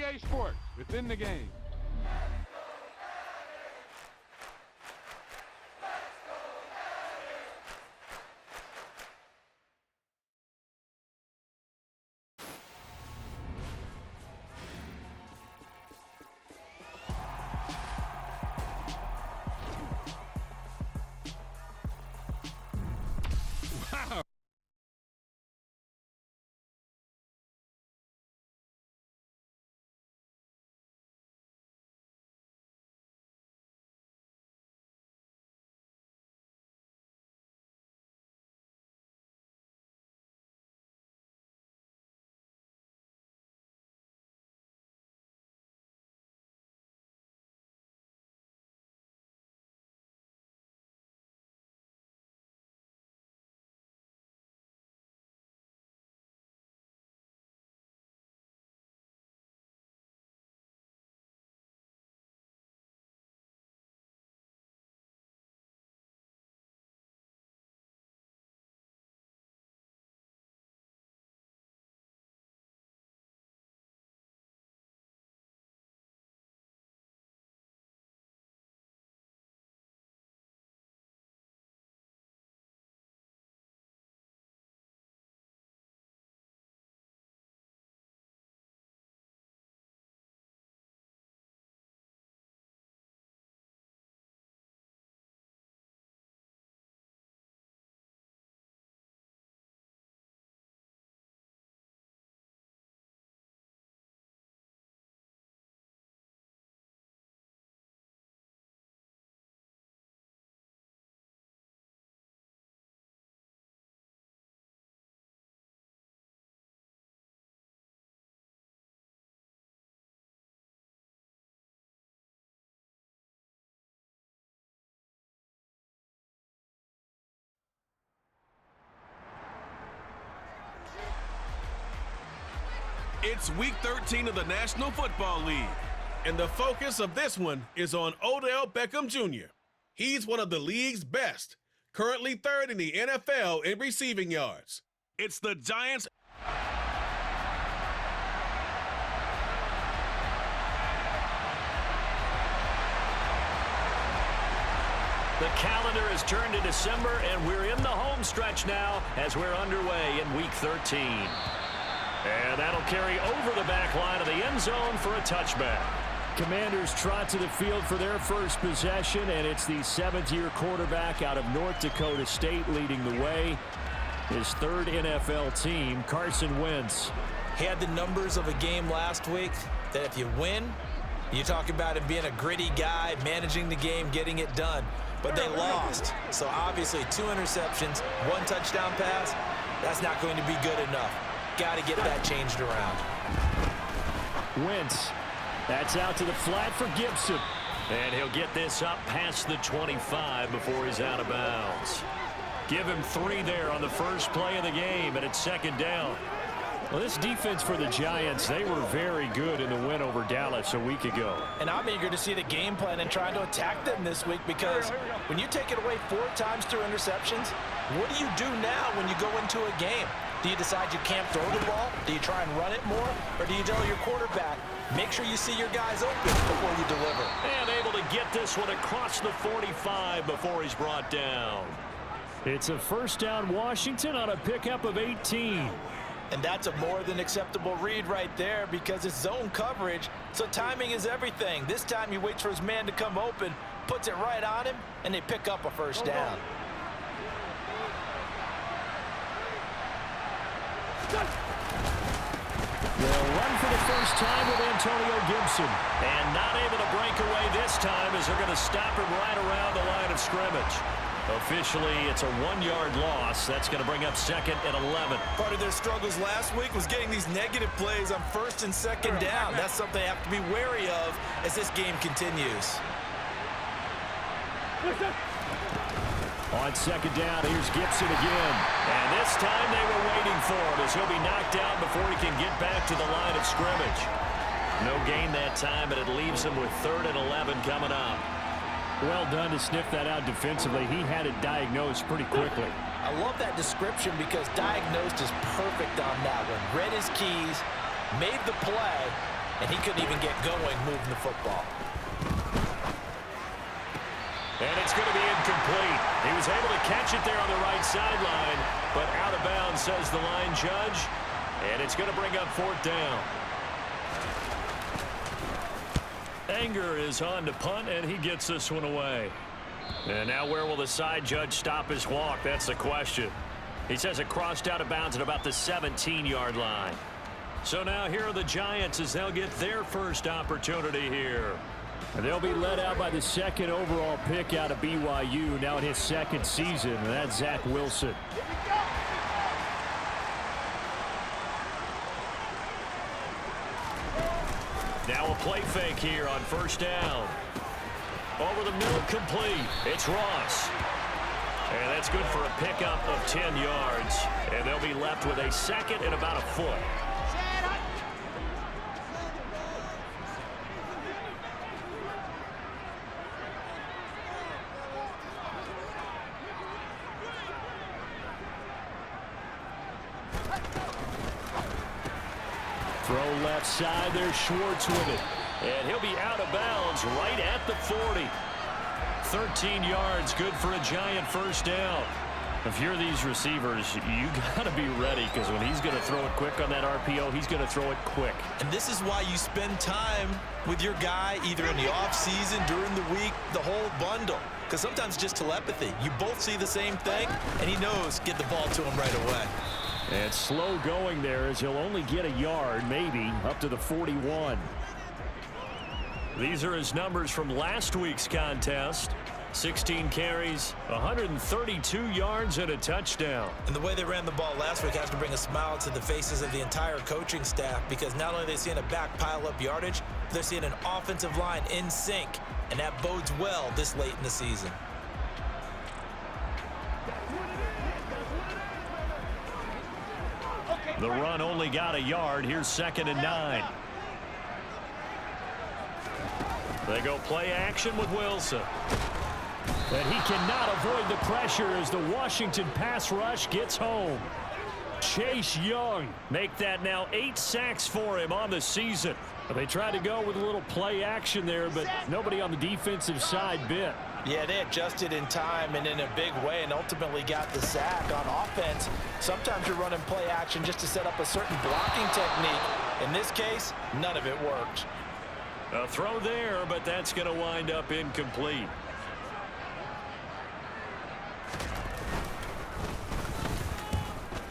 EA Sports, within the game. It's Week 13 of the National Football League, and the focus of this one is on Odell Beckham Jr. He's one of the league's best, currently third in the NFL in receiving yards. It's the Giants. The calendar has turned to December, and we're in the home stretch now as we're underway in Week 13. And that'll carry over the back line of the end zone for a touchback. Commanders trot to the field for their first possession, and it's the seventh-year quarterback out of North Dakota State leading the way. His third NFL team, Carson Wentz. He had the numbers of a game last week that if you win, you talk about him being a gritty guy, managing the game, getting it done. But they lost. So obviously 2 interceptions, 1 touchdown pass, that's not going to be good enough. Got to get that changed around. Wentz. That's out to the flat for Gibson. And he'll get this up past the 25 before he's out of bounds. Give him 3 there on the first play of the game, and it's second down. Well, this defense for the Giants, they were very good in the win over Dallas a week ago. And I'm eager to see the game plan and trying to attack them this week because when you take it away 4 times through interceptions, what do you do now when you go into a game? Do you decide you can't throw the ball? Do you try and run it more? Or do you tell your quarterback, make sure you see your guys open before you deliver? And able to get this one across the 45 before he's brought down. It's a first down Washington on a pickup of 18. And that's a more than acceptable read right there because it's zone coverage, so timing is everything. This time he waits for his man to come open, puts it right on him, and they pick up a first down. They'll run for the first time with Antonio Gibson. And not able to break away this time as they're going to stop him right around the line of scrimmage. Officially, it's a 1-yard loss. That's going to bring up second and 11. Part of their struggles last week was getting these negative plays on first and second down. That's something they have to be wary of as this game continues. On second down, here's Gibson again. And this time they were waiting for him as he'll be knocked down before he can get back to the line of scrimmage. No gain that time, and it leaves him with third and 11 coming up. Well done to sniff that out defensively. He had it diagnosed pretty quickly. I love that description because diagnosed is perfect on that one. Read his keys, made the play, and he couldn't even get going moving the football. And it's going to be incomplete. He was able to catch it there on the right sideline, but out of bounds, says the line judge. And it's going to bring up 4th down. Anger is on to punt, and he gets this one away. And now where will the side judge stop his walk? That's the question. He says it crossed out of bounds at about the 17-yard line. So now here are the Giants as they'll get their first opportunity here. And they'll be led out by the 2nd overall pick out of BYU, now in his 2nd season, and that's Zach Wilson. Now a play fake here on 1st down. Over the middle, complete. It's Ross. And that's good for a pickup of 10 yards. And they'll be left with a 2nd and about a foot. Throw left side, there's Schwartz with it. And he'll be out of bounds right at the 40. 13 yards, good for a Giant 1st down. If you're these receivers, you got to be ready, because when he's going to throw it quick on that RPO, he's going to throw it quick. And this is why you spend time with your guy either in the offseason, during the week, the whole bundle. Because sometimes just telepathy. You both see the same thing, and he knows get the ball to him right away. And slow going there as he'll only get a yard, maybe, up to the 41. These are his numbers from last week's contest. 16 carries, 132 yards, and a touchdown. And the way they ran the ball last week has to bring a smile to the faces of the entire coaching staff, because not only are they seeing a back pile up yardage, they're seeing an offensive line in sync, and that bodes well this late in the season. The run only got a yard. Here's 2nd and 9. They go play action with Wilson. But he cannot avoid the pressure as the Washington pass rush gets home. Chase Young make that now 8 sacks for him on the season. They tried to go with a little play action there, but nobody on the defensive side bit. Yeah, they adjusted in time and in a big way and ultimately got the sack. On offense, sometimes you're running play action just to set up a certain blocking technique. In this case, none of it worked. A throw there, but that's going to wind up incomplete.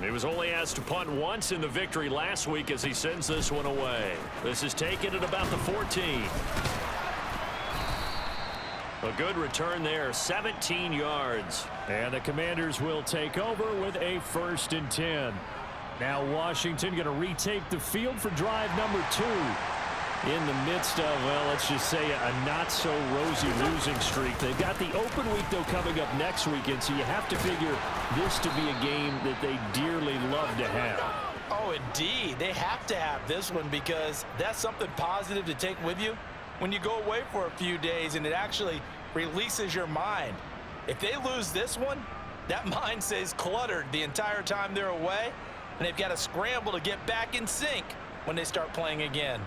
He was only asked to punt once in the victory last week as he sends this one away. This is taken at about the 14. A good return there, 17 yards. And the Commanders will take over with a 1st and 10. Now Washington going to retake the field for drive number 2. In the midst of, well, let's just say a not-so-rosy losing streak. They've got the open week, though, coming up next weekend, so you have to figure this to be a game that they dearly love to have. Oh, indeed. They have to have this one because that's something positive to take with you when you go away for a few days, and it actually releases your mind. If they lose this one, that mind stays cluttered the entire time they're away, and they've got to scramble to get back in sync when they start playing again.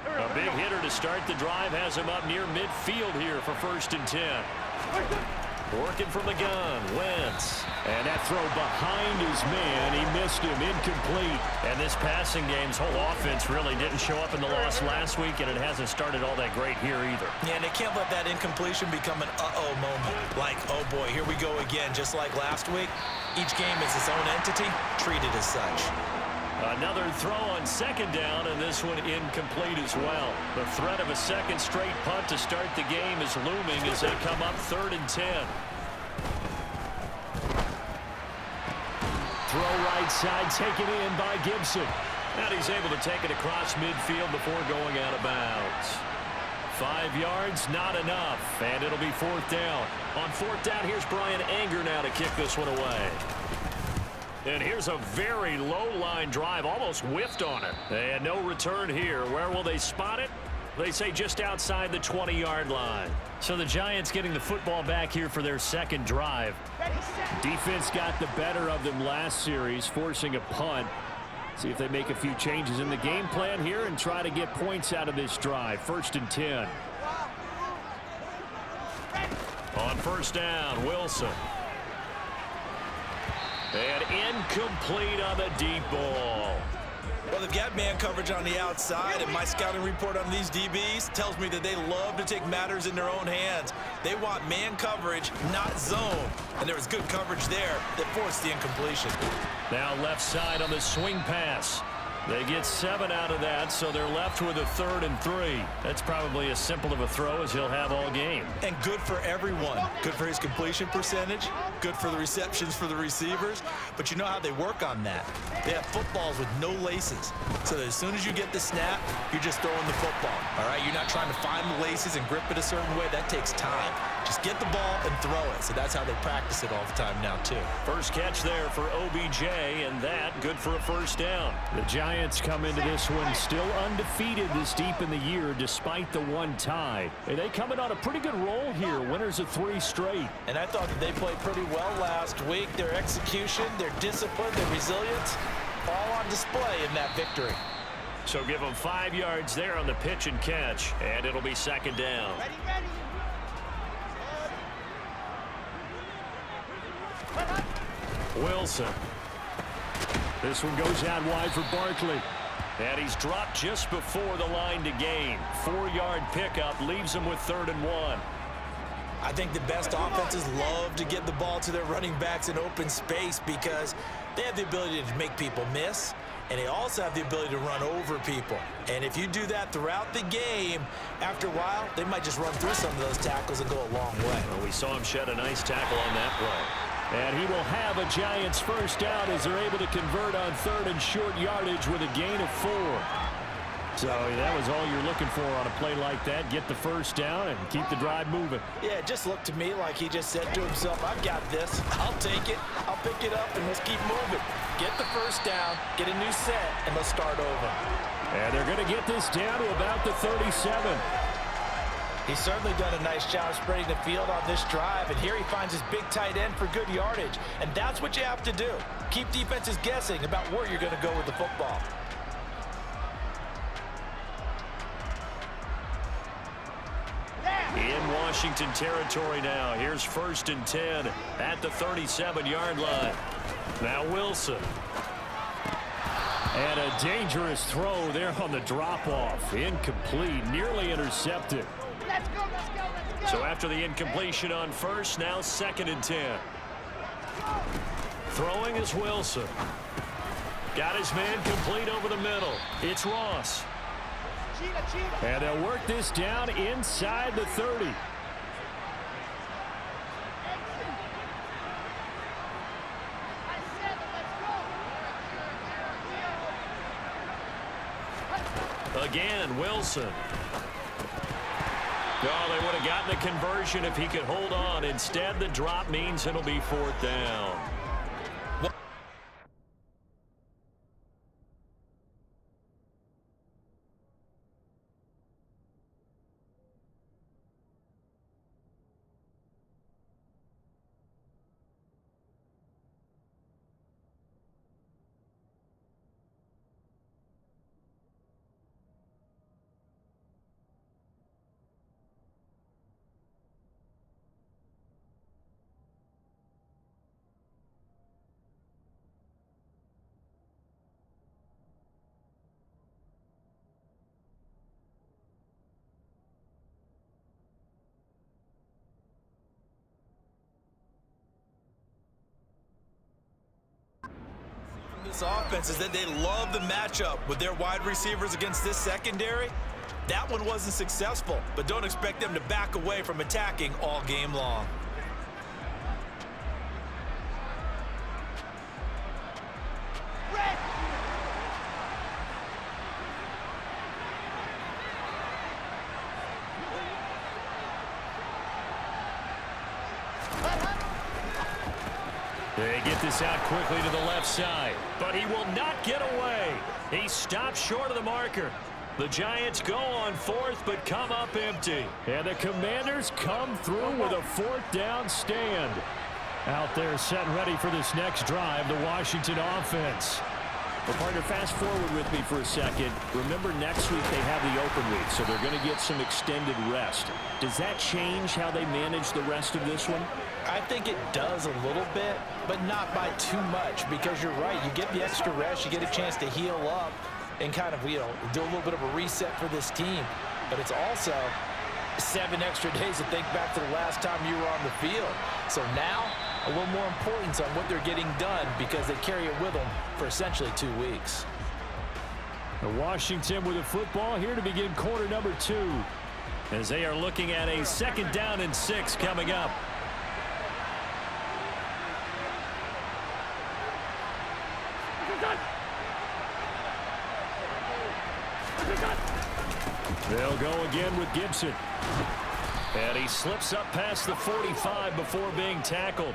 A big hitter to start the drive has him up near midfield here for 1st and 10. Working from the gun, Wentz. And that throw behind his man, he missed him, incomplete. And this passing game's whole offense really didn't show up in the loss last week, and it hasn't started all that great here either. Yeah, and they can't let that incompletion become an uh-oh moment. Like, oh boy, here we go again, just like last week. Each game is its own entity, treated as such. Another throw on 2nd down, and this one incomplete as well. The threat of a 2nd straight punt to start the game is looming as they come up 3rd and 10. Throw right side, taken in by Gibson. And he's able to take it across midfield before going out of bounds. 5 yards, not enough, and it'll be 4th down. On 4th down, here's Brian Anger now to kick this one away. And here's a very low-line drive, almost whiffed on it. And no return here. Where will they spot it? They say just outside the 20-yard line. So the Giants getting the football back here for their 2nd drive. Defense got the better of them last series, forcing a punt. See if they make a few changes in the game plan here and try to get points out of this drive. 1st and 10. On 1st down, Wilson. And incomplete on the deep ball. Well, they've got man coverage on the outside, and my scouting report on these DBs tells me that they love to take matters in their own hands. They want man coverage, not zone. And there was good coverage there that forced the incompletion. Now left side on the swing pass. They get 7 out of that, so they're left with a 3rd and 3. That's probably as simple of a throw as he'll have all game. And good for everyone. Good for his completion percentage. Good for the receptions for the receivers. But you know how they work on that. They have footballs with no laces. So that as soon as you get the snap, you're just throwing the football. All right? You're not trying to find the laces and grip it a certain way. That takes time. Just get the ball and throw it. So that's how they practice it all the time now, too. First catch there for OBJ, and that good for a 1st down. The Giants come into this one still undefeated this deep in the year despite the 1 tie. And they come in on a pretty good roll here, winners of 3 straight. And I thought that they played pretty well last week. Their execution, their discipline, their resilience, all on display in that victory. So give them 5 yards there on the pitch and catch, and it'll be 2nd down. Wilson. This one goes out wide for Barkley. And he's dropped just before the line to gain. 4-yard pickup leaves him with 3rd and 1. I think the best offenses love to get the ball to their running backs in open space because they have the ability to make people miss, and they also have the ability to run over people. And if you do that throughout the game, after a while, they might just run through some of those tackles and go a long way. Well, we saw him shed a nice tackle on that play. And he will have a Giants 1st down as they're able to convert on 3rd and short yardage with a gain of 4. So that was all you're looking for on a play like that. Get the 1st down and keep the drive moving. Yeah, it just looked to me like he just said to himself, I've got this. I'll take it. I'll pick it up, and let's keep moving. Get the 1st down, get a new set, and let's start over. And they're going to get this down to about the 37. He's certainly done a nice job spreading the field on this drive, and here he finds his big tight end for good yardage. And that's what you have to do. Keep defenses guessing about where you're going to go with the football. In Washington territory now. Here's 1st and 10 at the 37-yard line. Now Wilson. And a dangerous throw there on the drop-off. Incomplete, nearly intercepted. Let's go, let's go, let's go. So after the incompletion on 1st, now 2nd and 10. Throwing is Wilson. Got his man complete over the middle. It's Ross. And they'll work this down inside the 30. Again, Wilson. Oh, they would have gotten the conversion if he could hold on. Instead, the drop means it'll be 4th down. This offense is that they love the matchup with their wide receivers against this secondary. That one wasn't successful, but don't expect them to back away from attacking all game long. They get this out quickly to the left side, but he will not get away. He stops short of the marker. The Giants go on 4th, but come up empty. And the Commanders come through with a 4th down stand. Out there set and ready for this next drive, the Washington offense. Well, partner, fast forward with me for a second. Remember, next week they have the open week, so they're going to get some extended rest. Does that change how they manage the rest of this one? I think it does a little bit, but not by too much, because you're right. You get the extra rest, you get a chance to heal up and kind of, do a little bit of a reset for this team. But it's also 7 extra days to think back to the last time you were on the field. So now, a little more importance on what they're getting done because they carry it with them for essentially 2 weeks. Washington with a football here to begin quarter number 2. As they are looking at a 2nd down and 6 coming up. They'll go again with Gibson. And he slips up past the 45 before being tackled.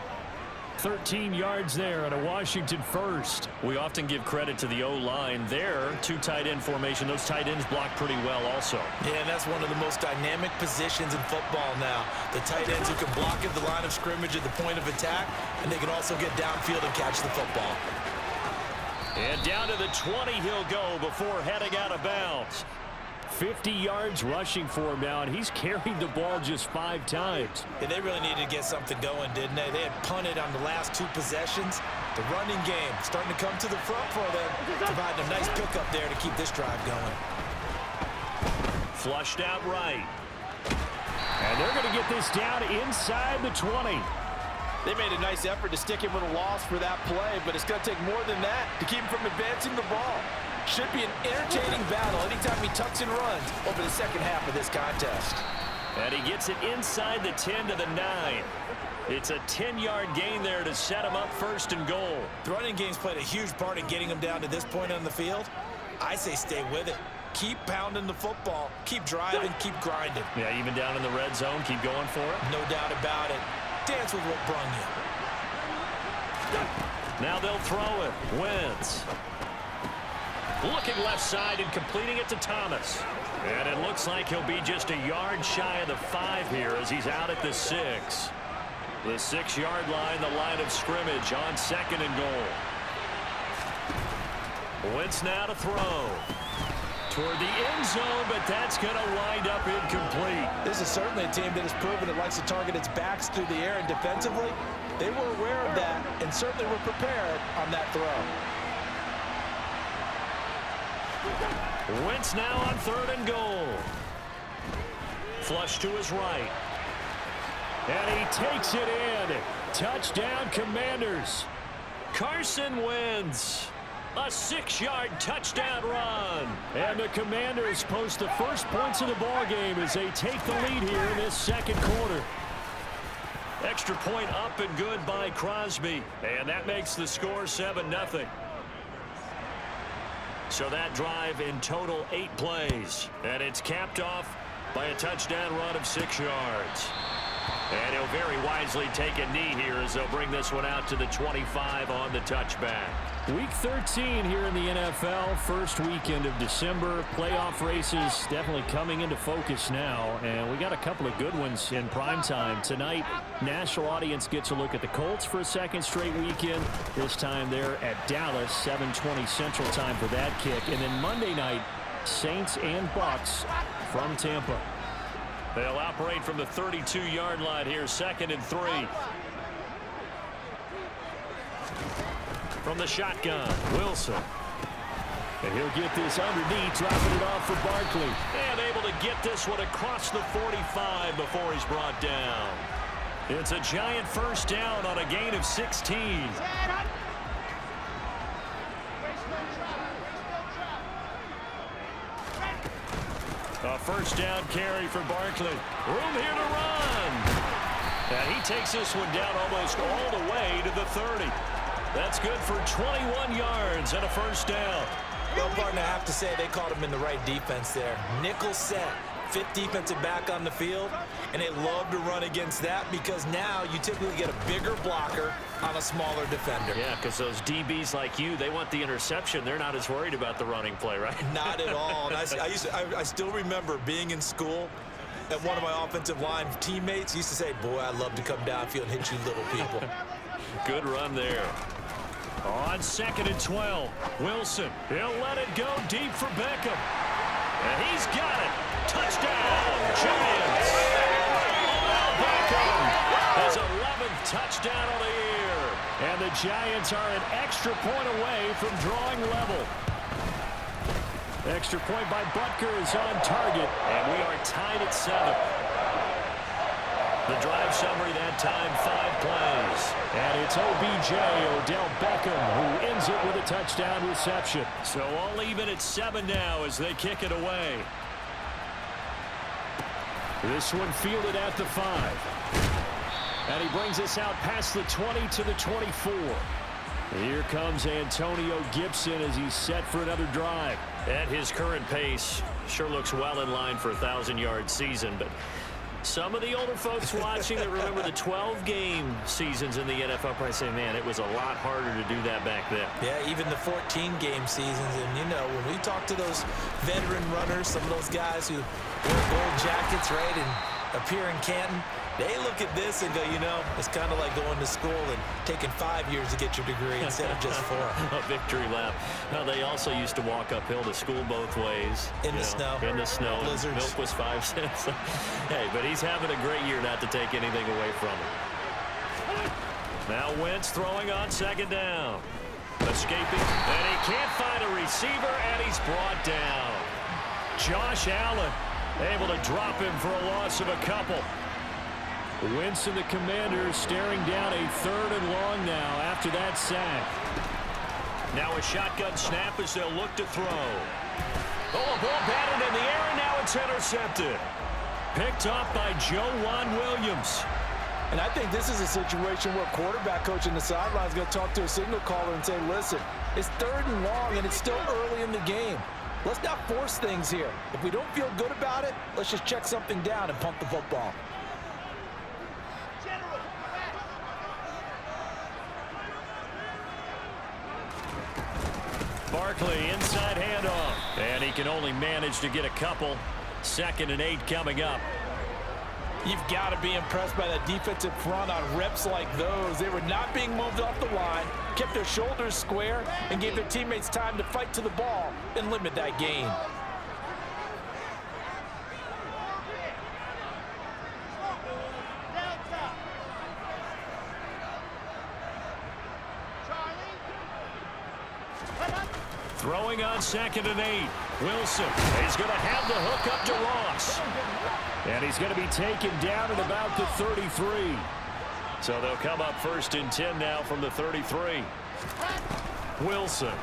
13 yards there on a Washington first. We often give credit to the O-line there. 2 tight end formation. Those tight ends block pretty well also. Yeah, and that's one of the most dynamic positions in football now. The tight ends who can block at the line of scrimmage at the point of attack, and they can also get downfield and catch the football. And down to the 20 he'll go before heading out of bounds. 50 yards rushing for him now, and he's carried the ball just 5 times. Yeah, they really needed to get something going, didn't they? They had punted on the last 2 possessions. The running game starting to come to the front for them, providing a nice pickup there to keep this drive going. Flushed out right. And they're going to get this down inside the 20. They made a nice effort to stick him with a loss for that play, but it's going to take more than that to keep him from advancing the ball. Should be an entertaining battle anytime he tucks and runs over the second half of this contest. And he gets it inside the 10 to the 9. It's a 10-yard gain there to set him up 1st and goal. The running game's played a huge part in getting him down to this point on the field. I say stay with it. Keep pounding the football. Keep driving. Keep grinding. Yeah, even down in the red zone, keep going for it. No doubt about it. Dance with what brung you. Now they'll throw it. Wentz. Looking left side and completing it to Thomas. And it looks like he'll be just a yard shy of the 5 here as he's out at the 6. The 6-yard line, the line of scrimmage on 2nd and goal. Wentz now to throw. Toward the end zone, but that's going to wind up incomplete. This is certainly a team that has proven it likes to target its backs through the air, and defensively, they were aware of that and certainly were prepared on that throw. Wentz now on 3rd and goal. Flush to his right. And he takes it in. Touchdown, Commanders. Carson Wentz. A 6-yard touchdown run. And the Commanders post the first points of the ball game as they take the lead here in this 2nd quarter. Extra point up and good by Crosby. And that makes the score 7-0. So that drive in total 8 plays. And it's capped off by a touchdown run of 6 yards. And he'll very wisely take a knee here as they'll bring this one out to the 25 on the touchback. Week 13 here in the NFL, first weekend of December. Playoff races definitely coming into focus now, and we got a couple of good ones in prime time. Tonight, national audience gets a look at the Colts for a 2nd straight weekend. This time they're at Dallas, 7:20 Central Time for that kick. And then Monday night, Saints and Bucks from Tampa. They'll operate from the 32-yard line here, 2nd and 3. From the shotgun, Wilson. And he'll get this underneath, dropping it off for Barkley. And able to get this one across the 45 before he's brought down. It's a giant 1st down on a gain of 16. A 1st down carry for Barkley. Room here to run. And he takes this one down almost all the way to the 30. That's good for 21 yards and a 1st down. Well, partner, I have to say they caught him in the right defense there. Nickel set, 5th defensive back on the field, and they love to run against that because now you typically get a bigger blocker on a smaller defender. Yeah, because those DBs like you, they want the interception. They're not as worried about the running play, right? Not at all. And I still remember being in school, and one of my offensive line teammates used to say, boy, I'd love to come downfield and hit you little people. Good run there. On 2nd and 12, Wilson. He'll let it go deep for Beckham. And he's got it. Touchdown, Giants. Odell Beckham, his 11th touchdown of the year. And the Giants are an extra point away from drawing level. Extra point by Butker is on target, and we are tied at 7. The drive summary that time, 5 plays. And it's OBJ, Odell Beckham, who ends it with a touchdown reception. So all even at 7 now as they kick it away. This one fielded at the 5. And he brings us out past the 20 to the 24. Here comes Antonio Gibson as he's set for another drive. At his current pace, sure looks well in line for a 1,000-yard season, but some of the older folks watching that remember the 12-game seasons in the NFL probably say, man, it was a lot harder to do that back then. Yeah, even the 14-game seasons. And, you know, when we talk to those veteran runners, some of those guys who wear gold jackets, right, and appear in Canton, they look at this and go, you know, it's kind of like going to school and taking 5 years to get your degree instead of just 4. A victory lap. Now, they also used to walk uphill to school both ways. In the snow. In the snow. Blizzards. Milk was 5 cents. Hey, but he's having a great year not to take anything away from him. Now Wentz throwing on 2nd down. Escaping, and he can't find a receiver, and he's brought down. Josh Allen able to drop him for a loss of a couple. Wentz and the Commanders staring down a 3rd and long now after that sack. Now a shotgun snap as they'll look to throw. Oh, a ball batted in the air, and now it's intercepted. Picked off by Joejuan Williams. And I think this is a situation where quarterback coach in the sideline is going to talk to a signal caller and say, listen, it's 3rd and long, and it's still early in the game. Let's not force things here. If we don't feel good about it, let's just check something down and punt the football. Barkley inside handoff. And he can only manage to get a couple. 2nd and 8 coming up. You've got to be impressed by that defensive front on reps like those. They were not being moved off the line, kept their shoulders square, and gave their teammates time to fight to the ball and limit that gain. Throwing on 2nd and 8. Wilson is going to have the hook up to Ross. And he's going to be taken down at about the 33. So they'll come up 1st and 10 now from the 33. Wilson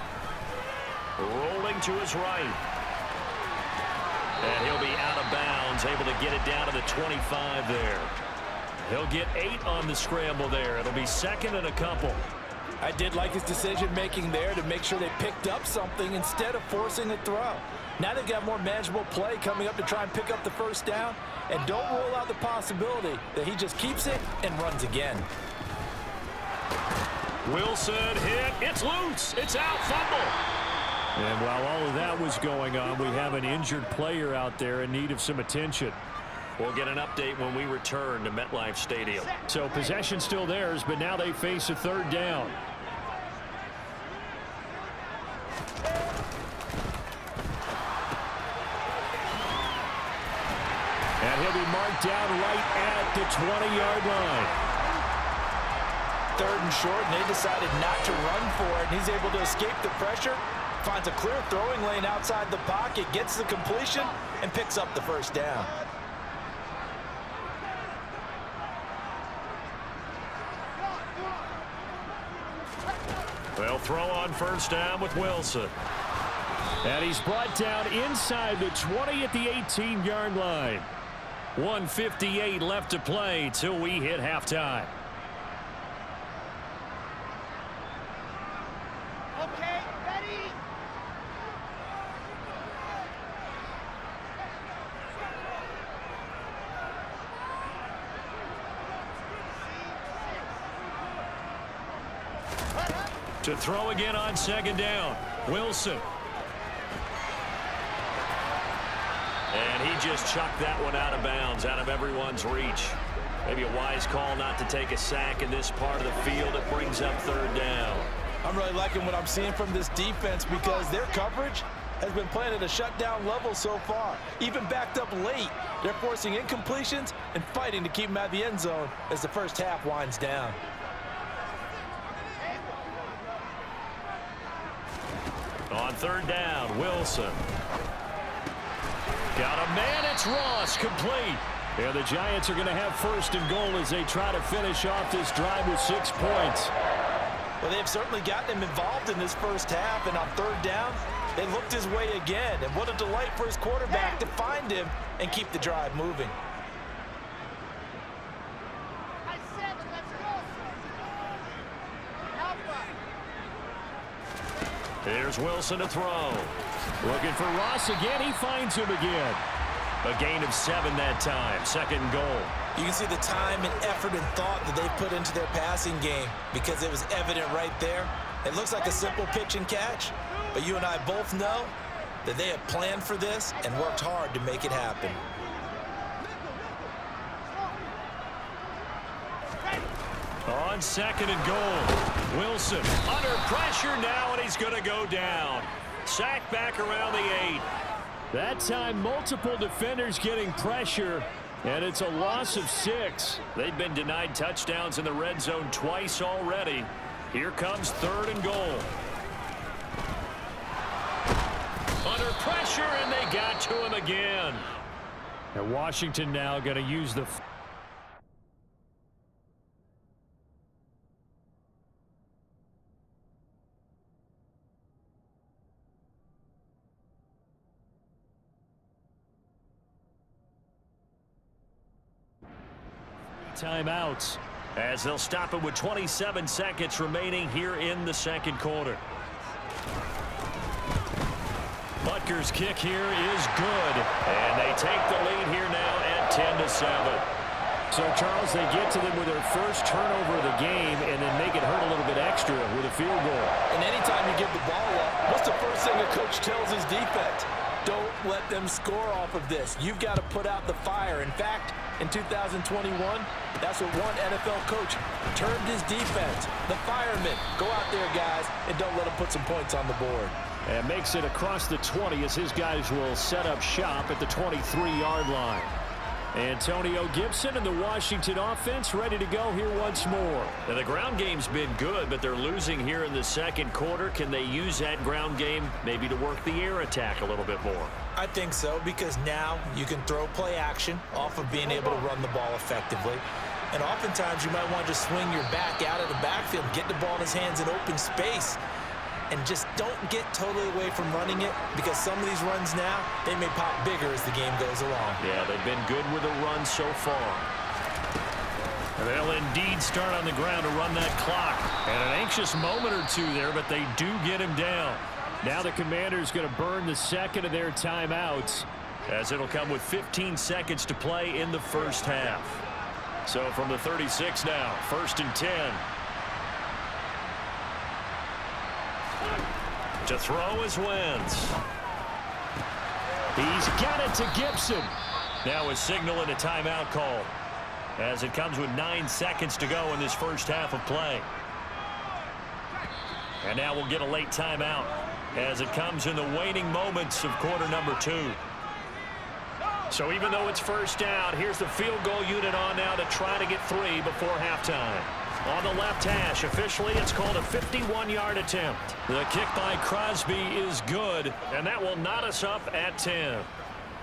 rolling to his right. And he'll be out of bounds, able to get it down to the 25 there. He'll get 8 on the scramble there. It'll be 2nd and a couple. I did like his decision-making there to make sure they picked up something instead of forcing a throw. Now they've got more manageable play coming up to try and pick up the 1st down. And don't rule out the possibility that he just keeps it and runs again. Wilson hit. It's loose. It's out. Fumble. And while all of that was going on, we have an injured player out there in need of some attention. We'll get an update when we return to MetLife Stadium. So possession still theirs, but now they face a 3rd down. And he'll be marked down right at the 20-yard line. 3rd and short, and they decided not to run for it. And he's able to escape the pressure, finds a clear throwing lane outside the pocket, gets the completion, and picks up the 1st down. They'll throw on 1st down with Wilson. And he's brought down inside the 20 at the 18-yard line. 1:58 left to play till we hit halftime. Okay, ready? To throw again on 2nd down. Wilson. And he just chucked that one out of bounds, out of everyone's reach. Maybe a wise call not to take a sack in this part of the field. It brings up 3rd down. I'm really liking what I'm seeing from this defense because their coverage has been playing at a shutdown level so far. Even backed up late, they're forcing incompletions and fighting to keep them out of the end zone as the first half winds down. On third down, Wilson. Got a man, it's Ross, complete. And the Giants are going to have first and goal as they try to finish off this drive with 6 points. Well, they've certainly gotten him involved in this first half, and on third down, they looked his way again. And what a delight for his quarterback to find him and keep the drive moving. Here's Wilson to throw. Looking for Ross again. He finds him again. A gain of 7 that time. Second and goal. You can see the time and effort and thought that they put into their passing game because it was evident right there. It looks like a simple pitch and catch, but you and I both know that they have planned for this and worked hard to make it happen. On second and goal, Wilson under pressure now, and he's going to go down. Sacked back around the 8. That time, multiple defenders getting pressure, and it's a loss of 6. They've been denied touchdowns in the red zone twice already. Here comes third and goal. Under pressure, and they got to him again. And Washington now going to use the... timeouts as they'll stop it with 27 seconds remaining here in the second quarter. Butker's kick here is good, and they take the lead here now at 10-7. So, Charles, they get to them with their first turnover of the game and then make it hurt a little bit extra with a field goal. And anytime you give the ball up, what's the first thing a coach tells his defense? Don't let them score off of this. You've got to put out the fire. In fact, in 2021, that's what one NFL coach termed his defense. The firemen. Go out there, guys, and don't let them put some points on the board. And makes it across the 20 as his guys will set up shop at the 23-yard line. Antonio Gibson and the Washington offense ready to go here once more. Now, the ground game's been good, but they're losing here in the second quarter. Can they use that ground game maybe to work the air attack a little bit more? I think so, because now you can throw play action off of being able to run the ball effectively. And oftentimes you might want to just swing your back out of the backfield, get the ball in his hands in open space, and just don't get totally away from running it, because some of these runs now, they may pop bigger as the game goes along. Yeah, they've been good with the run so far. And they'll indeed start on the ground to run that clock. And an anxious moment or two there, but they do get him down. Now the Commanders going to burn the second of their timeouts, as it'll come with 15 seconds to play in the first half. So from the 36 now, 1st and 10. To throw is Wentz. He's got it to Gibson. Now a signal and a timeout call, as it comes with 9 seconds to go in this first half of play. And now we'll get a late timeout as it comes in the waning moments of quarter number 2. So even though it's first down, here's the field goal unit on now to try to get 3 before halftime. On the left hash, officially it's called a 51-yard attempt. The kick by Crosby is good, and that will knot us up at 10.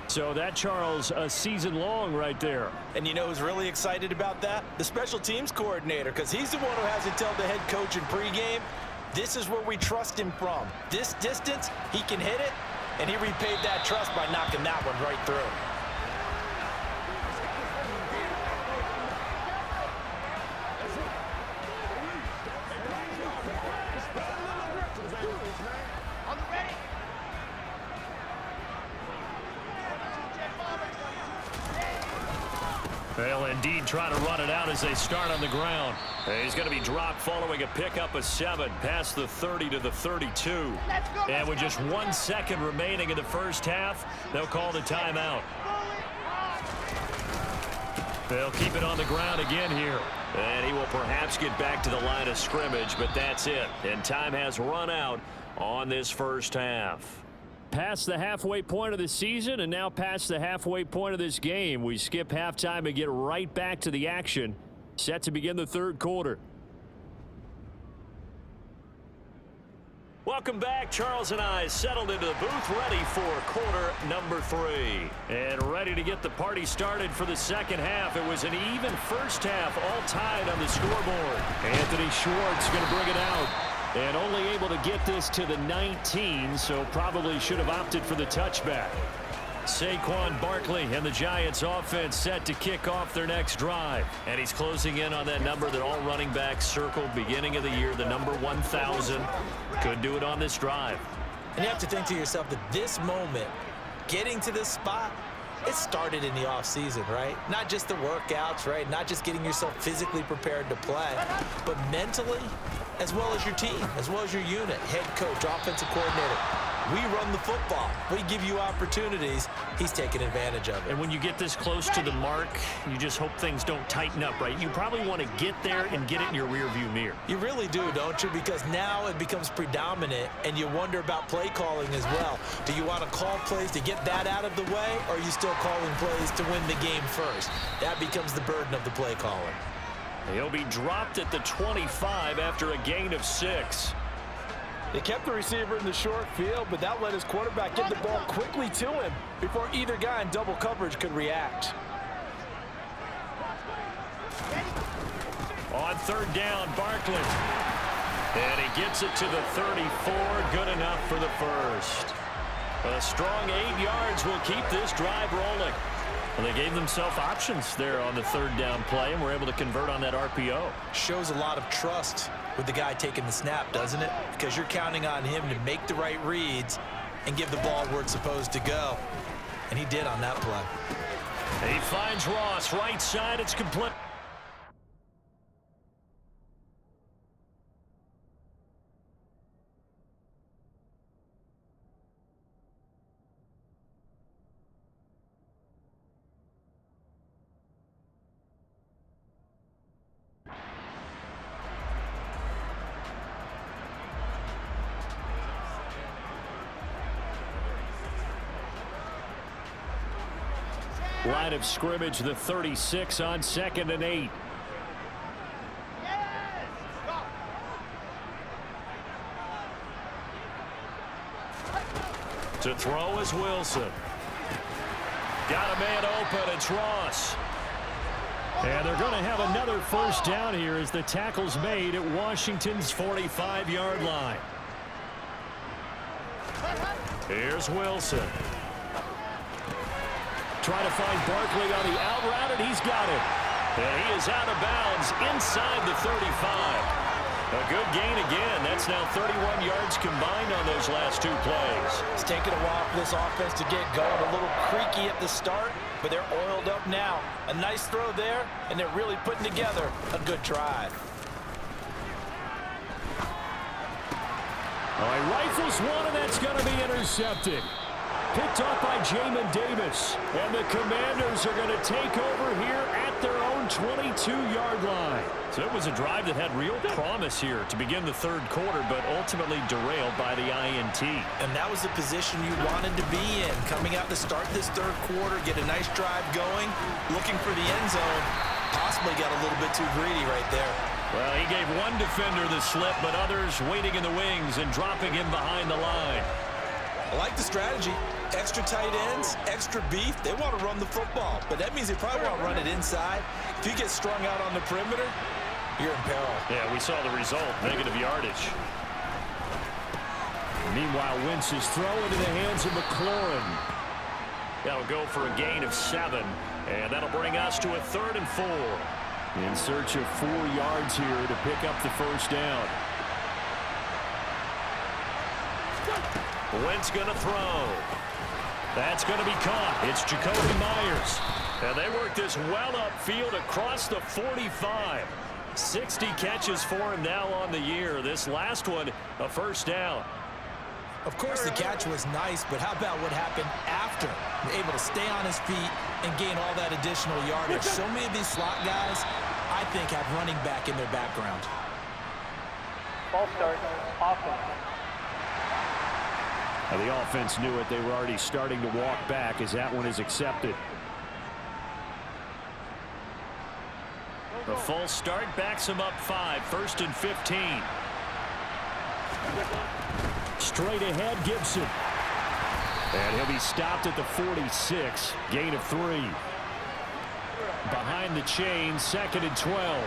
So that, Charles, a season long right there. And you know who's really excited about that? The special teams coordinator, because he's the one who has to tell the head coach in pregame, this is where we trust him from. This distance, he can hit it, and he repaid that trust by knocking that one right through. They'll indeed try to run it out as they start on the ground. He's going to be dropped following a pickup of 7 past the 30 to the 32. And with just 1 second remaining in the first half, they'll call the timeout. They'll keep it on the ground again here. And he will perhaps get back to the line of scrimmage, but that's it. And time has run out on this first half. Past the halfway point of the season and now past the halfway point of this game. We skip halftime and get right back to the action. Set to begin the third quarter. Welcome back. Charles and I settled into the booth, ready for quarter number 3. And ready to get the party started for the second half. It was an even first half, all tied on the scoreboard. Anthony Schwartz going to bring it out. And only able to get this to the 19, so probably should have opted for the touchback. Saquon Barkley and the Giants offense set to kick off their next drive. And he's closing in on that number that all running backs circled beginning of the year, the number 1,000. Could do it on this drive. And you have to think to yourself that this moment, getting to this spot, it started in the offseason, right? Not just the workouts, right? Not just getting yourself physically prepared to play, but mentally, as well as your team, as well as your unit, head coach, offensive coordinator. We run the football. We give you opportunities. He's taking advantage of it. And when you get this close to the mark, you just hope things don't tighten up, right? You probably want to get there and get it in your rearview mirror. You really do, don't you? Because now it becomes predominant, and you wonder about play calling as well. Do you want to call plays to get that out of the way, or are you still calling plays to win the game first? That becomes the burden of the play caller. He'll be dropped at the 25 after a gain of 6. They kept the receiver in the short field, but that let his quarterback get the ball quickly to him before either guy in double coverage could react. On third down, Barkley. And he gets it to the 34. Good enough for the first. A strong 8 yards will keep this drive rolling. And they gave themselves options there on the third down play and were able to convert on that RPO. Shows a lot of trust with the guy taking the snap, doesn't it? Because you're counting on him to make the right reads and give the ball where it's supposed to go. And he did on that play. He finds Ross right side. It's complete. Line of scrimmage, the 36 on 2nd and 8. To throw is Wilson. Got a man open. It's Ross. And they're going to have another first down here as the tackle's made at Washington's 45-yard line. Here's Wilson. Trying to find Barkley on the out route, and he's got it. And he is out of bounds inside the 35. A good gain again. That's now 31 yards combined on those last 2 plays. It's taken a while for this offense to get going. A little creaky at the start, but they're oiled up now. A nice throw there, and they're really putting together a good drive. All right, rifles one, and that's going to be intercepted. Picked off by Jamin Davis. And the Commanders are going to take over here at their own 22-yard line. So it was a drive that had real promise here to begin the third quarter, but ultimately derailed by the INT. And that was the position you wanted to be in. Coming out to start this third quarter, get a nice drive going, looking for the end zone. Possibly got a little bit too greedy right there. Well, he gave one defender the slip, but others waiting in the wings and dropping him behind the line. I like the strategy. Extra tight ends, extra beef. They want to run the football, but that means they probably want to run it inside. If you get strung out on the perimeter, you're in peril. Yeah, we saw the result, negative yardage. Meanwhile, Wentz is throwing into the hands of McLaurin. That'll go for a gain of 7, and that'll bring us to a 3rd and 4. In search of 4 yards here to pick up the first down. Wentz going to throw. That's going to be caught. It's Jacoby Myers. And they work this well upfield across the 45. 60 catches for him now on the year. This last one, a first down. Of course, the catch was nice, but how about what happened after? Able to stay on his feet and gain all that additional yardage. So many of these slot guys, I I think, have running back in their background. Ball start. Offense. Now, the offense knew it. They were already starting to walk back as that one is accepted. The false start backs him up 5. 1st and 15. Straight ahead, Gibson. And he'll be stopped at the 46. Gain of 3. Behind the chain, 2nd and 12.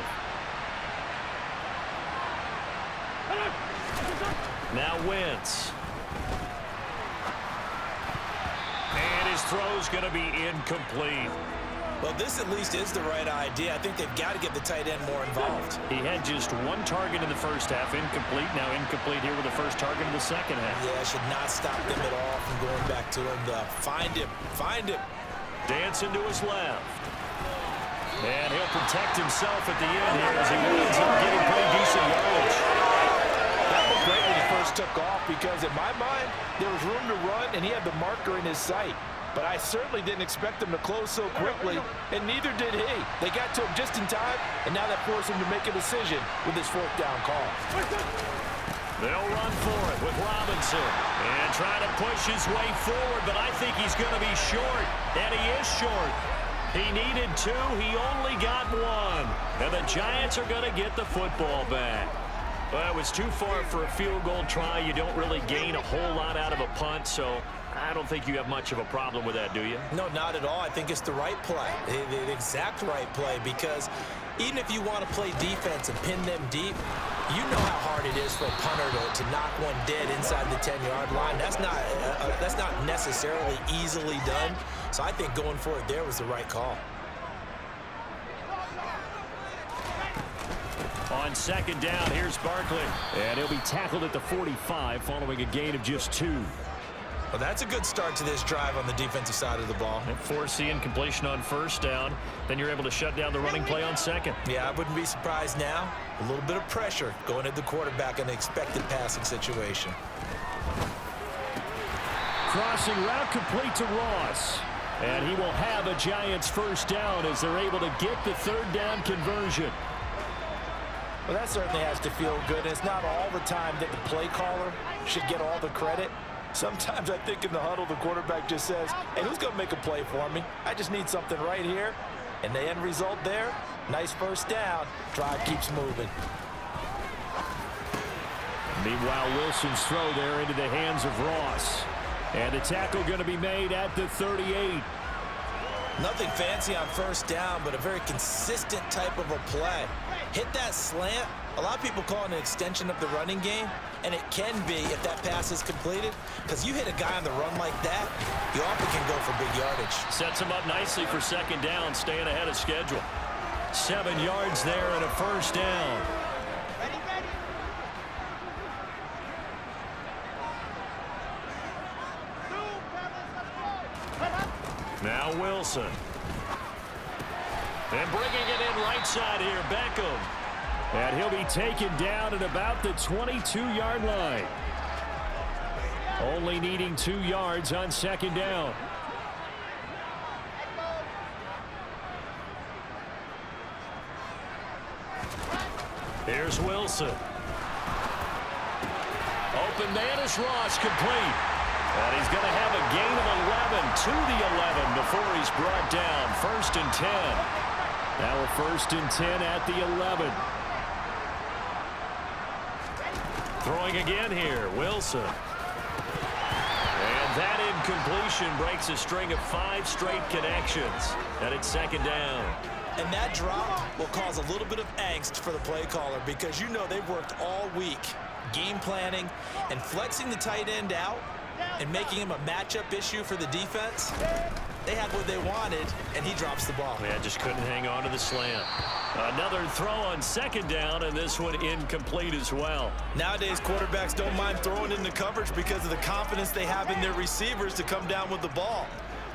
Now Wentz. And his throw's going to be incomplete. Well, this at least is the right idea. I think they've got to get the tight end more involved. He had just 1 target in the first half, incomplete. Now incomplete here with the first target in the second half. Yeah, should not stop them at all from going back to him. Find him. Dancing to his left. And he'll protect himself at the end here as he winds up getting pretty decent yardage. That looked great when he first took off because, in my mind, there was room to run and he had the marker in his sight. But I certainly didn't expect him to close so quickly, and neither did he. They got to him just in time, and now that forced him to make a decision with his 4th down call. They'll run for it with Robinson. And trying to push his way forward, but I think he's going to be short. And he is short. He needed 2. He only got 1. And the Giants are going to get the football back. Well, it was too far for a field goal try. You don't really gain a whole lot out of a punt, so I don't think you have much of a problem with that, do you? No, not at all. I think it's the right play, the exact right play, because even if you want to play defense and pin them deep, you know how hard it is for a punter to knock one dead inside the 10-yard line. That's not necessarily easily done. So I think going for it there was the right call. On 2nd down, here's Barkley. And he'll be tackled at the 45 following a gain of just 2. Well, that's a good start to this drive on the defensive side of the ball. And force the incompletion on 1st down. Then you're able to shut down the running play on 2nd. Yeah, I wouldn't be surprised now. A little bit of pressure going at the quarterback in the expected passing situation. Crossing route complete to Ross. And he will have a Giants 1st down as they're able to get the 3rd down conversion. Well, that certainly has to feel good. It's not all the time that the play caller should get all the credit. Sometimes I think in the huddle, the quarterback just says, hey, who's going to make a play for me? I just need something right here. And the end result there, nice 1st down. Drive keeps moving. Meanwhile, Wilson's throw there into the hands of Ross. And the tackle going to be made at the 38. Nothing fancy on 1st down, but a very consistent type of a play. Hit that slant. A lot of people call it an extension of the running game, and it can be if that pass is completed, because you hit a guy on the run like that, you often can go for big yardage. Sets him up nicely for 2nd down, staying ahead of schedule. 7 yards there and a 1st down. Ready, ready. Now Wilson. And bringing it in right side here, Beckham. And he'll be taken down at about the 22-yard line. Only needing 2 yards on 2nd down. Here's Wilson. Open man is Ross, complete. And he's going to have a gain of 11 to the 11 before he's brought down. 1st and 10. Now a 1st and 10 at the 11. Throwing again here, Wilson. And that incompletion breaks a string of 5 straight connections. And it's 2nd down. And that drop will cause a little bit of angst for the play caller, because you know they've worked all week game planning and flexing the tight end out and making him a matchup issue for the defense. They had what they wanted, and he drops the ball. Yeah, just couldn't hang on to the slant. Another throw on 2nd down, and this one incomplete as well. Nowadays, quarterbacks don't mind throwing into coverage because of the confidence they have in their receivers to come down with the ball.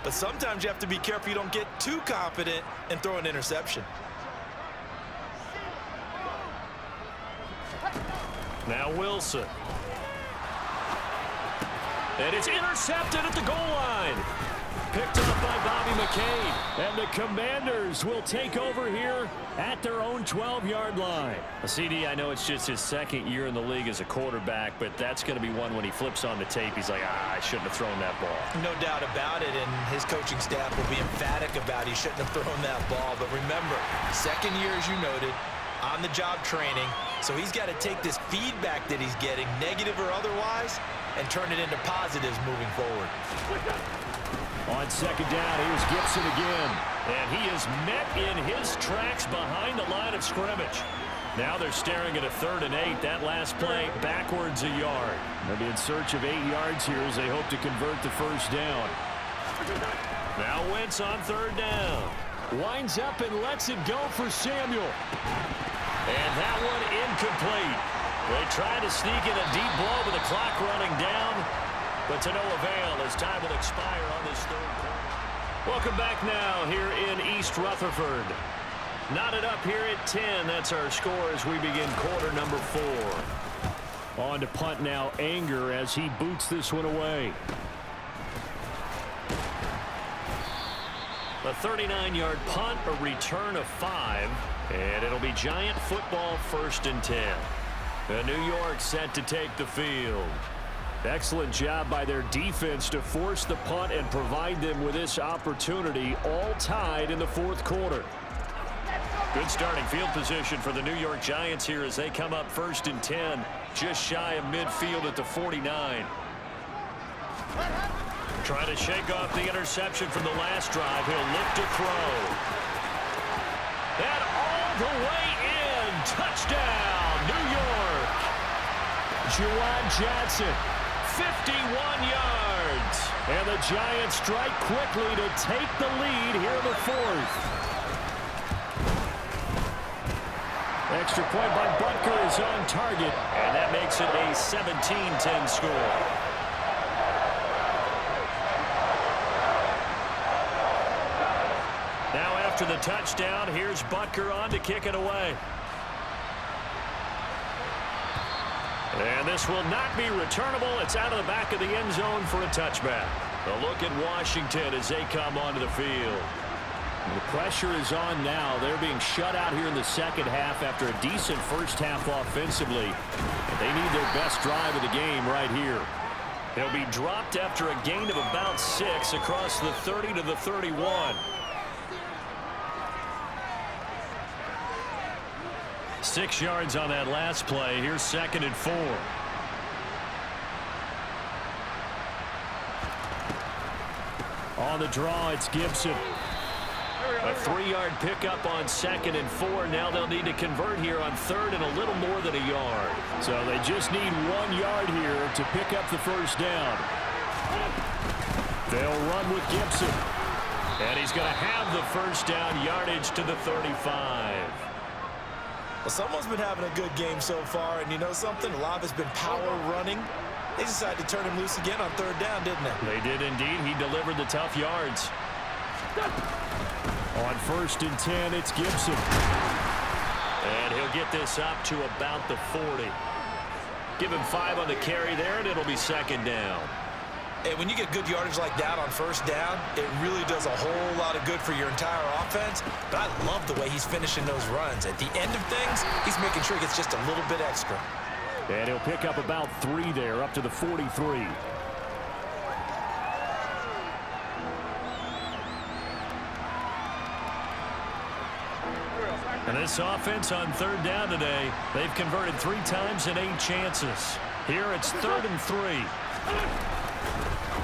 But sometimes you have to be careful you don't get too confident and throw an interception. Now Wilson. And it's intercepted at the goal line. picked up by Bobby McCain. And the Commanders will take over here at their own 12-yard line. CD, I know it's just his second year in the league as a quarterback, but that's going to be one when he flips on the tape. He's like, I shouldn't have thrown that ball. No doubt about it, and his coaching staff will be emphatic about he shouldn't have thrown that ball. But remember, second year, as you noted, on-the-job training, so he's got to take this feedback that he's getting, negative or otherwise, and turn it into positives moving forward. On second down, here's Gibson again. And he is met in his tracks behind the line of scrimmage. Now they're staring at a 3rd and 8. That last play backwards a yard. They'll be in search of 8 yards here as they hope to convert the first down. Now Wentz on 3rd down. Winds up and lets it go for Samuel. And that one incomplete. They try to sneak in a deep blow with the clock running down, but to no avail as time will expire on this 3rd quarter. Welcome back now here in East Rutherford. Knotted up here at 10. That's our score as we begin quarter number 4. On to punt now, Anger as he boots this one away. A 39-yard punt, a return of 5, and it'll be Giant football 1st and 10. And New York set to take the field. Excellent job by their defense to force the punt and provide them with this opportunity, all tied in the 4th quarter. Good starting field position for the New York Giants here as they come up 1st and 10, just shy of midfield at the 49. Trying to shake off the interception from the last drive. He'll look to throw. And all the way in. Touchdown, New York. Juwan Johnson, 51 yards. And the Giants strike quickly to take the lead here in the 4th. Extra point by Butker is on target. And that makes it a 17-10 score. Now after the touchdown, here's Butker on to kick it away. And this will not be returnable. It's out of the back of the end zone for a touchback. A look at Washington as they come onto the field. The pressure is on now. They're being shut out here in the second half after a decent first half offensively. They need their best drive of the game right here. They'll be dropped after a gain of about 6 across the 30 to the 31. 6 yards on that last play. Here's 2nd and 4. On the draw, it's Gibson. A 3-yard pickup on 2nd and 4. Now they'll need to convert here on 3rd and a little more than a yard. So they just need 1 yard here to pick up the first down. They'll run with Gibson. And he's going to have the first down, yardage to the 35. Well, someone's been having a good game so far, and you know something? A lot of it's been power running. They decided to turn him loose again on 3rd down, didn't they? They did indeed. He delivered the tough yards. On 1st and 10, it's Gibson. And he'll get this up to about the 40. Give him 5 on the carry there, and it'll be 2nd down. And when you get good yardage like that on 1st down, it really does a whole lot of good for your entire offense. But I love the way he's finishing those runs. At the end of things, he's making sure he gets just a little bit extra. And he'll pick up about 3 there, up to the 43. And this offense on 3rd down today, they've converted 3 times in 8 chances. Here it's 3rd and 3.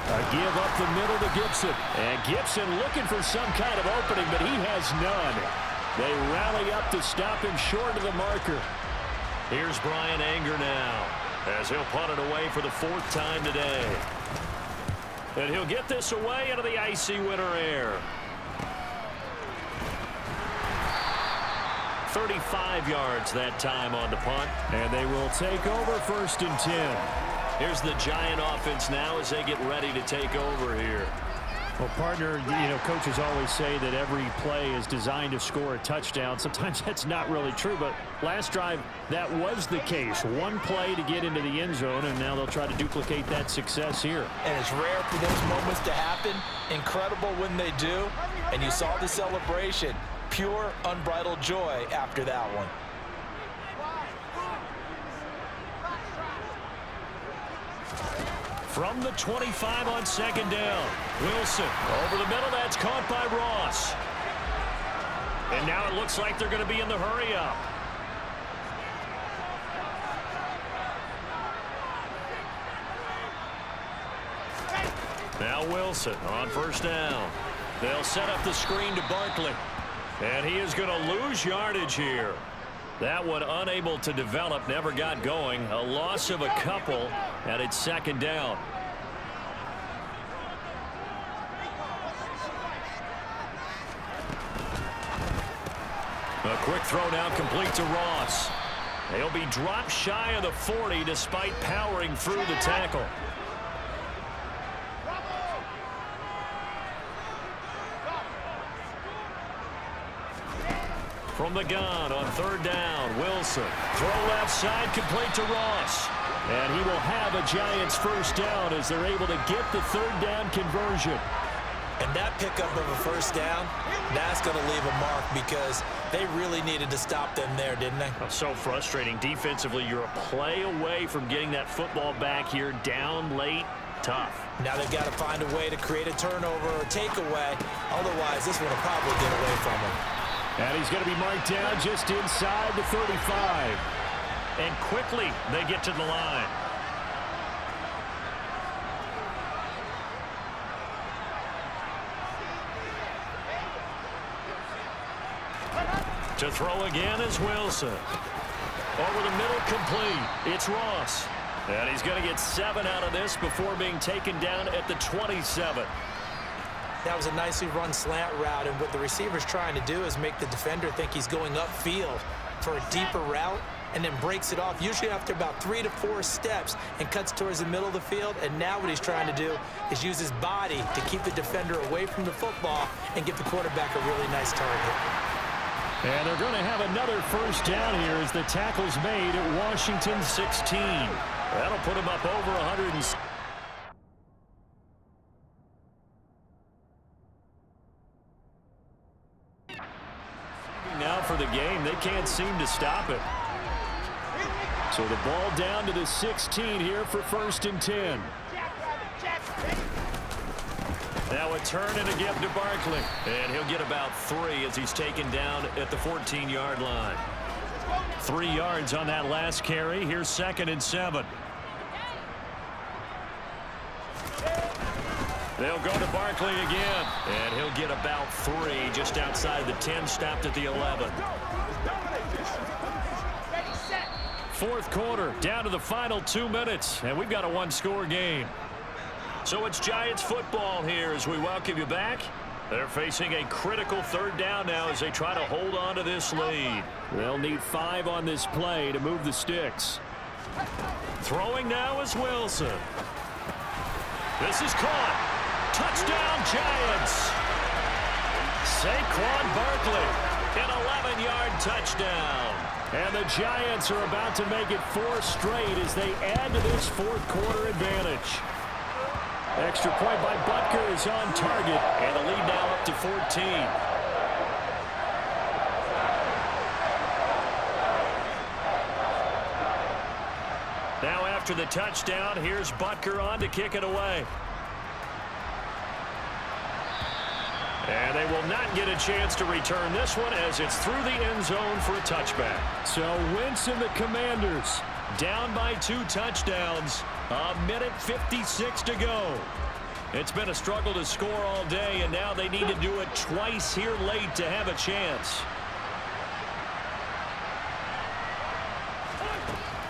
A give up the middle to Gibson. And Gibson looking for some kind of opening, but he has none. They rally up to stop him short of the marker. Here's Brian Anger now, as he'll punt it away for the 4th time today. And he'll get this away into the icy winter air. 35 yards that time on the punt. And they will take over 1st and 10. Here's the Giant offense now as they get ready to take over here. Well, partner, coaches always say that every play is designed to score a touchdown. Sometimes that's not really true, but last drive, that was the case. One play to get into the end zone, and now they'll try to duplicate that success here. And it's rare for those moments to happen. Incredible when they do. And you saw the celebration. Pure, unbridled joy after that one. From the 25 on second down. Wilson over the middle. That's caught by Ross. And now it looks like they're going to be in the hurry up. Now Wilson on first down. They'll set up the screen to Barkley. And he is going to lose yardage here. That one unable to develop, never got going. A loss of a couple, and it's second down. A quick throw now complete to Ross. He'll be dropped shy of the 40 despite powering through the tackle. From the gun on third down, Wilson. Throw left side, complete to Ross. And he will have a Giants first down as they're able to get the third down conversion. And that pickup of a first down, that's going to leave a mark because they really needed to stop them there, didn't they? So frustrating. Defensively, you're a play away from getting that football back here down late. Tough. Now they've got to find a way to create a turnover or takeaway. Otherwise, this one will probably get away from them. And he's going to be marked down just inside the 35. And quickly they get to the line. To throw again is Wilson. Over the middle, complete. It's Ross. And he's going to get 7 out of this before being taken down at the 27. That was a nicely run slant route, and what the receiver's trying to do is make the defender think he's going upfield for a deeper route and then breaks it off, usually after about 3 to 4 steps, and cuts towards the middle of the field. And now what he's trying to do is use his body to keep the defender away from the football and give the quarterback a really nice target. And they're going to have another first down here as the tackle's made at Washington 16. That'll put him up over 100. Now for the game, they can't seem to stop it. So the ball down to the 16 here for first and 10. Now a turn and a give to Barkley. And he'll get about 3 as he's taken down at the 14-yard line. 3 yards on that last carry. Here's second and 7. They'll go to Barkley again. And he'll get about 3 just outside the 10, stopped at the 11. Fourth quarter, down to the final 2 minutes, and we've got a one-score game. So it's Giants football here as we welcome you back. They're facing a critical third down now as they try to hold on to this lead. They'll need 5 on this play to move the sticks. Throwing now is Wilson. This is caught. Touchdown, Giants. Saquon Barkley, an 11-yard touchdown. And the Giants are about to make it 4 straight as they add to this fourth quarter advantage. Extra point by Butker is on target, and the lead now up to 14. Now after the touchdown, here's Butker on to kick it away. And they will not get a chance to return this one as it's through the end zone for a touchback. So Wentz and the Commanders down by 2 touchdowns. A minute 56 to go. It's been a struggle to score all day, and now they need to do it twice here late to have a chance.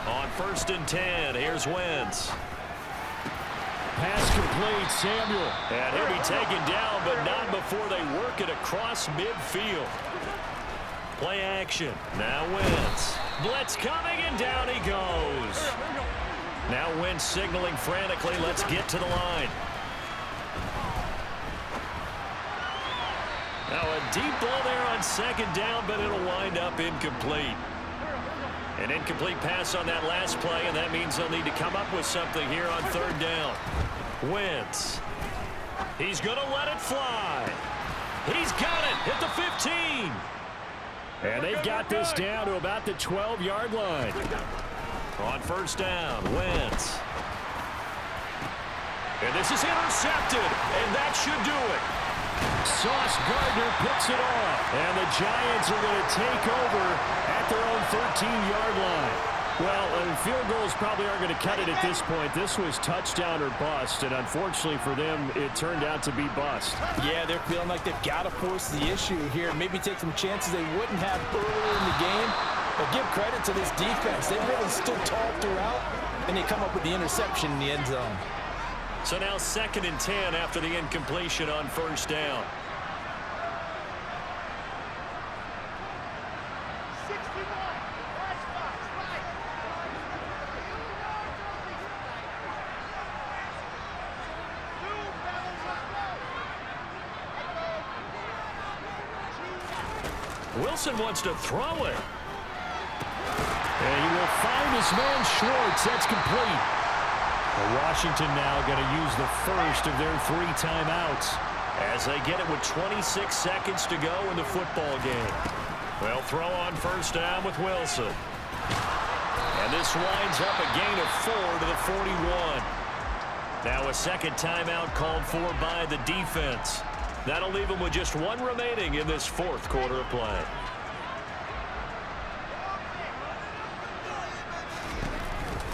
On first and 10, here's Wentz. Pass complete, Samuel. And he'll be taken down, but not before they work it across midfield. Play action. Now Wentz. Blitz coming, and down he goes. Now Wentz signaling frantically, let's get to the line. Now a deep ball there on second down, but it'll wind up incomplete. An incomplete pass on that last play, and that means they'll need to come up with something here on third down. Wentz. He's going to let it fly. He's got it at the 15. And they've got this down to about the 12-yard line. On first down, Wentz. And this is intercepted, and that should do it. Sauce Gardner picks it off. And the Giants are going to take over at their own 13-yard line. Well, field goals probably aren't going to cut it at this point. This was touchdown or bust, and unfortunately for them, it turned out to be bust. Yeah, they're feeling like they've got to force the issue here. Maybe take some chances they wouldn't have earlier in the game. But give credit to this defense. They really stood tall throughout, and they come up with the interception in the end zone. So now 2nd and 10 after the incompletion on first down. Wilson wants to throw it. And he will find his man Schwartz. That's complete. Well, Washington now going to use the first of their 3 timeouts as they get it with 26 seconds to go in the football game. They'll throw on first down with Wilson. And this winds up a gain of 4 to the 41. Now a second timeout called for by the defense. That'll leave them with just 1 remaining in this 4th quarter of play.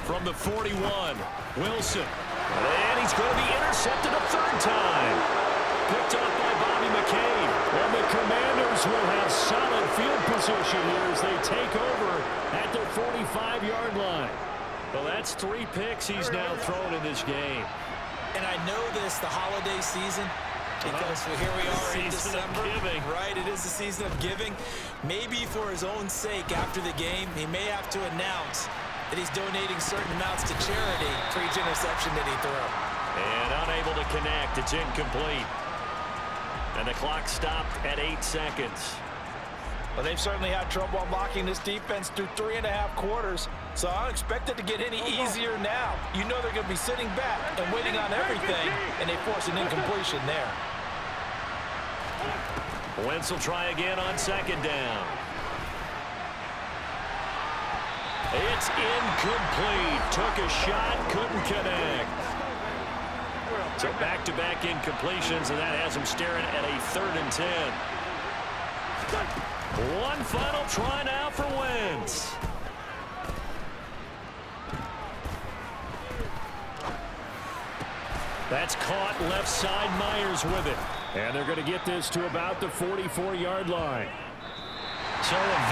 From the 41, Wilson. And he's going to be intercepted a 3rd time. Picked up by Bobby McCain. And the Commanders will have solid field position here as they take over at their 45-yard line. Well, that's 3 picks he's now thrown in this game. And I know this, the holiday season, because here we are in December. Right, it is the season of giving. Maybe for his own sake after the game, he may have to announce that he's donating certain amounts to charity for each interception that he threw. And unable to connect. It's incomplete. And the clock stopped at 8 seconds. Well, they've certainly had trouble unlocking this defense through 3.5 quarters, so I don't expect it to get any easier now. You know they're going to be sitting back and waiting on everything, and they force an incompletion there. Wentz will try again on second down. It's incomplete. Took a shot, couldn't connect. So back-to-back incompletions, and that has him staring at a 3rd and 10. One final try now for Wentz. That's caught left side. Myers with it. And they're going to get this to about the 44-yard line. So a